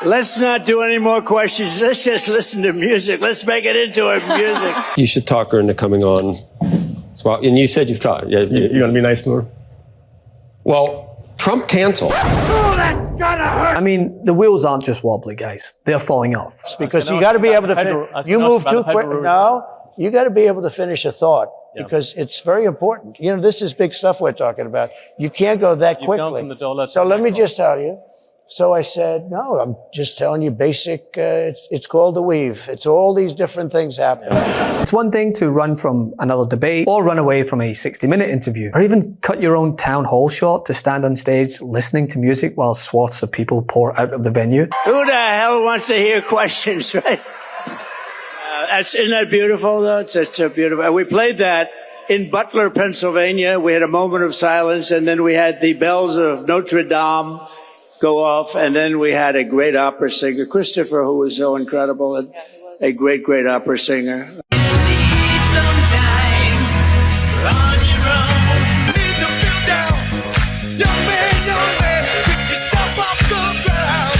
Let's not do any more questions. Let's just listen to music. Let's make it into a music. You should talk her into coming on. Well, and you said you've talked. You're going to be nice to her? Well, Trump canceled. Oh, that's gonna hurt. I mean, the wheels aren't just wobbly, guys. They're falling off. Because you got to be able to finish. You move too quick. No, you got to be able to finish a thought because it's very important. You know, this is big stuff we're talking about. You can't go that quickly. Gone from the dollar to so let me just tell you. So I said, no, I'm just telling you basic, it's called the weave. It's all these different things happening. It's one thing to run from another debate or run away from a 60-minute interview or even cut your own town hall short to stand on stage listening to music while swaths of people pour out of the venue. Who the hell wants to hear questions, right? Isn't that beautiful, though? It's so beautiful. We played that in Butler, Pennsylvania. We had a moment of silence, and then we had the bells of Notre Dame go off, and then we had a great opera singer, Christopher, who was so incredible, and a great, great opera singer.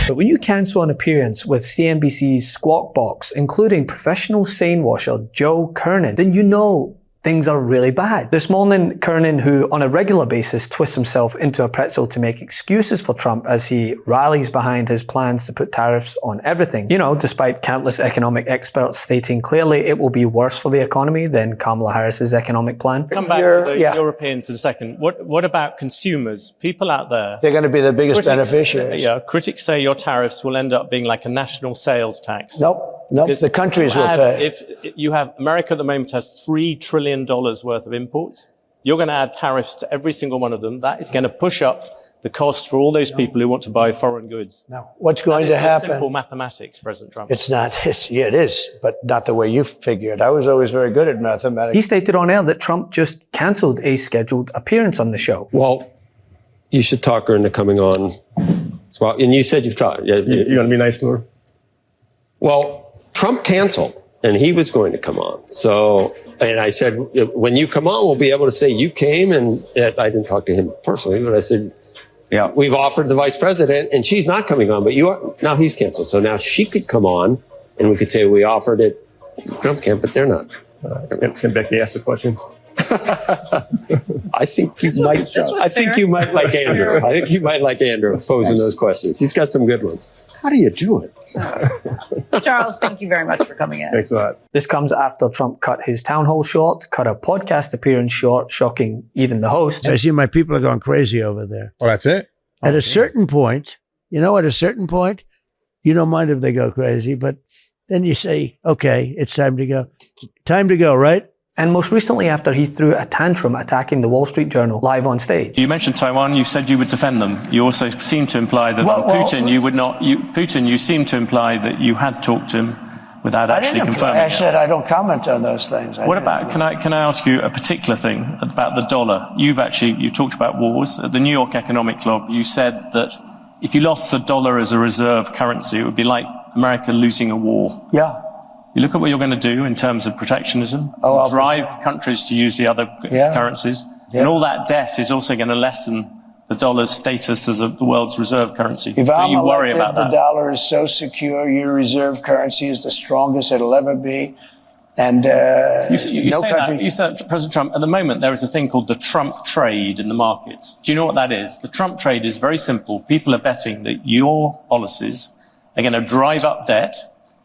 But when you cancel an appearance with CNBC's Squawk Box, including professional seine washer Joe Kernan, then you know things are really bad. This morning, Kernan, who on a regular basis twists himself into a pretzel to make excuses for Trump as he rallies behind his plans to put tariffs on everything, you know, despite countless economic experts stating clearly it will be worse for the economy than Kamala Harris's economic plan. Come back to the Europeans in a second. What about consumers? People out there? They're going to be the biggest beneficiaries. Yeah, critics say your tariffs will end up being like a national sales tax. Nope. The countries will pay. If you have, America at the moment has $3 trillion worth of imports. You're going to add tariffs to every single one of them. That is going to push up the cost for all those people who want to buy foreign goods. No. What's going to happen? Simple mathematics, President Trump. It's not. Yeah, it is, but not the way you figured. I was always very good at mathematics. He stated on air that Trump just cancelled a scheduled appearance on the show. Well, you should talk her into coming on. Well, and you said you've talked. You're going to be nice to her? Well, Trump canceled, and he was going to come on. So, and I said, when you come on, we'll be able to say you came, and I didn't talk to him personally, but I said, yeah, we've offered the vice president, and she's not coming on, but you are. Now he's canceled. So now she could come on, and we could say we offered it. Trump can't, but they're not. Can Becky ask the questions? I think you might like Andrew. I think you might like Andrew posing those questions. He's got some good ones. How do you do it? Charles, thank you very much for coming in. Thanks a lot. This comes after Trump cut his town hall short, cut a podcast appearance short, shocking even the host. I see my people are going crazy over there. Oh, that's it? At a certain point, you don't mind if they go crazy, but then you say, okay, it's time to go. Time to go, right? And most recently after he threw a tantrum attacking the Wall Street Journal live on stage. You mentioned Taiwan, you said you would defend them. You also seemed to imply that on Putin, you would not. Putin, you seemed to imply that you had talked to him without actually confirming it. I said I don't comment on those things. What about, can I ask you a particular thing about the dollar? You talked about wars. At the New York Economic Club, you said that if you lost the dollar as a reserve currency, it would be like America losing a war. Yeah. You look at what you're going to do in terms of protectionism, drive countries to use the other currencies, and all that debt is also going to lessen the dollar's status as the world's reserve currency. If do you worry about that? The dollar is so secure, your reserve currency is the strongest it'll ever be. And you said, President Trump, at the moment there is a thing called the Trump trade in the markets. Do you know what that is? The Trump trade is very simple. People are betting that your policies are going to drive up debt.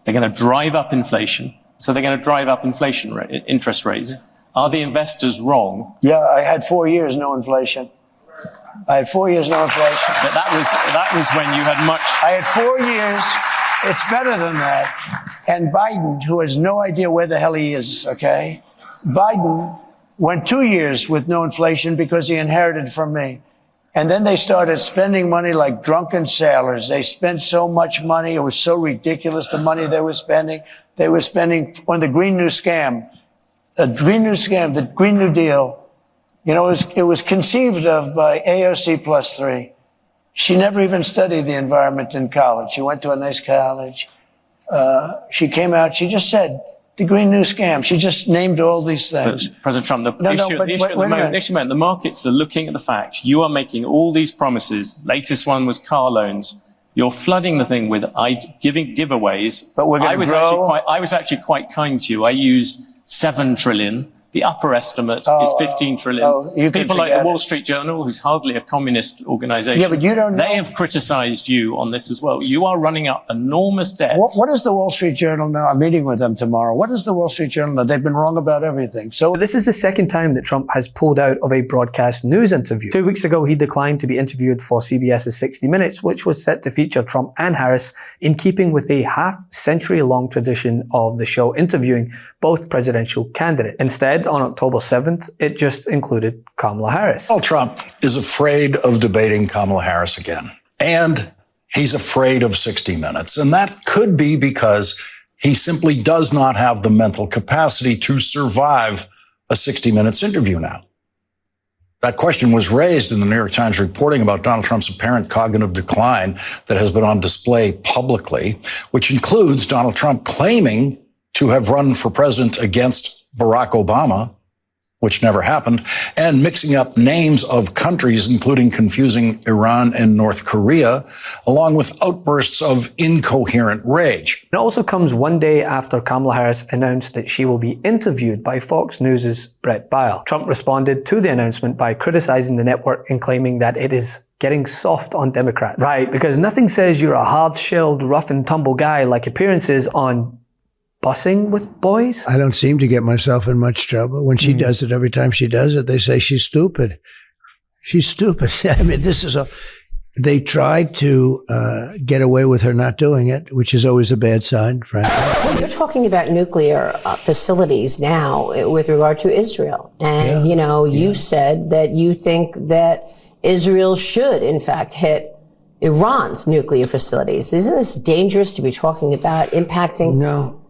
They're going to drive up inflation. So they're going to drive up interest rates. Are the investors wrong? Yeah, I had 4 years, no inflation. But that was when you had much. I had 4 years. It's better than that. And Biden, who has no idea where the hell he is, okay? Biden went 2 years with no inflation because he inherited from me. And then they started spending money like drunken sailors. They spent so much money. It was so ridiculous, the money they were spending. They were spending on the Green New Scam. The Green New Deal. You know, it was conceived of by AOC +3. She never even studied the environment in college. She went to a nice college. She came out, she just said, the Green New Scam. She just named all these things. But President Trump, the issue at the markets are looking at the fact you are making all these promises. Latest one was car loans. You're flooding the thing with giveaways. But we're going to grow. I was actually quite kind to you. I used 7 trillion. The upper estimate is 15 trillion. People like the Wall Street Journal, who's hardly a communist organization, yeah, but you don't know. They have criticized you on this as well. You are running up enormous debts. What does the Wall Street Journal know? I'm meeting with them tomorrow. What does the Wall Street Journal know? They've been wrong about everything. So this is the second time that Trump has pulled out of a broadcast news interview. 2 weeks ago, he declined to be interviewed for CBS's 60 Minutes, which was set to feature Trump and Harris, in keeping with a half-century-long tradition of the show interviewing both presidential candidates. Instead, on October 7th, it just included Kamala Harris. Donald Trump is afraid of debating Kamala Harris again. And he's afraid of 60 Minutes. And that could be because he simply does not have the mental capacity to survive a 60 Minutes interview now. That question was raised in the New York Times reporting about Donald Trump's apparent cognitive decline that has been on display publicly, which includes Donald Trump claiming to have run for president against Barack Obama, which never happened, and mixing up names of countries, including confusing Iran and North Korea, along with outbursts of incoherent rage. It also comes one day after Kamala Harris announced that she will be interviewed by Fox News' Brett Baier. Trump responded to the announcement by criticizing the network and claiming that it is getting soft on Democrats. Right, because nothing says you're a hard-shelled, rough-and-tumble guy like appearances on Bussing with Boys? I don't seem to get myself in much trouble. When she does it, every time she does it, they say she's stupid. She's stupid. I mean, they tried to get away with her not doing it, which is always a bad sign, frankly. Well, you're talking about nuclear facilities now with regard to Israel. And, you said that you think that Israel should, in fact, hit Iran's nuclear facilities. Isn't this dangerous to be talking about impacting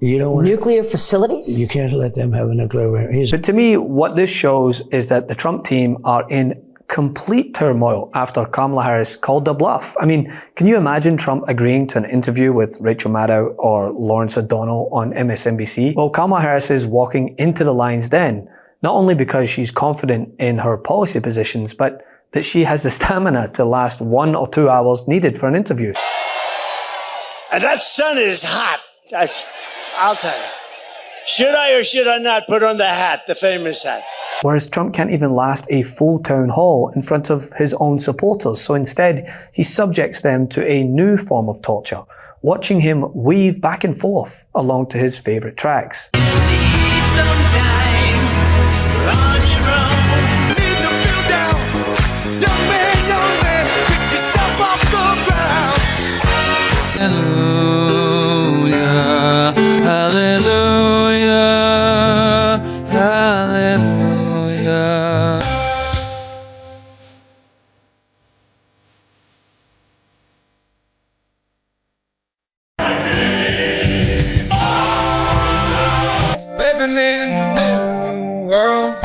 nuclear facilities? You can't let them have a nuclear weapon. But to me, what this shows is that the Trump team are in complete turmoil after Kamala Harris called their bluff. I mean, can you imagine Trump agreeing to an interview with Rachel Maddow or Lawrence O'Donnell on MSNBC? Well, Kamala Harris is walking into the lines then, not only because she's confident in her policy positions, but that she has the stamina to last 1 or 2 hours needed for an interview. And that sun is hot. I'll tell you. Should I or should I not put on the hat, the famous hat? Whereas Trump can't even last a full town hall in front of his own supporters. So instead, he subjects them to a new form of torture, watching him weave back and forth along to his favorite tracks. Hallelujah, hallelujah, hallelujah. Living in the world.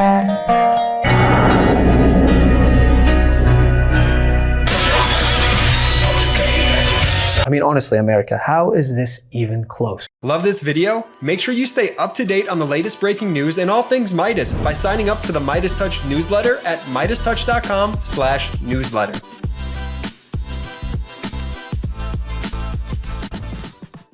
I mean, honestly, America, how is this even close? Love this video? Make sure you stay up to date on the latest breaking news and all things Midas by signing up to the MeidasTouch newsletter at MeidasTouch.com/newsletter.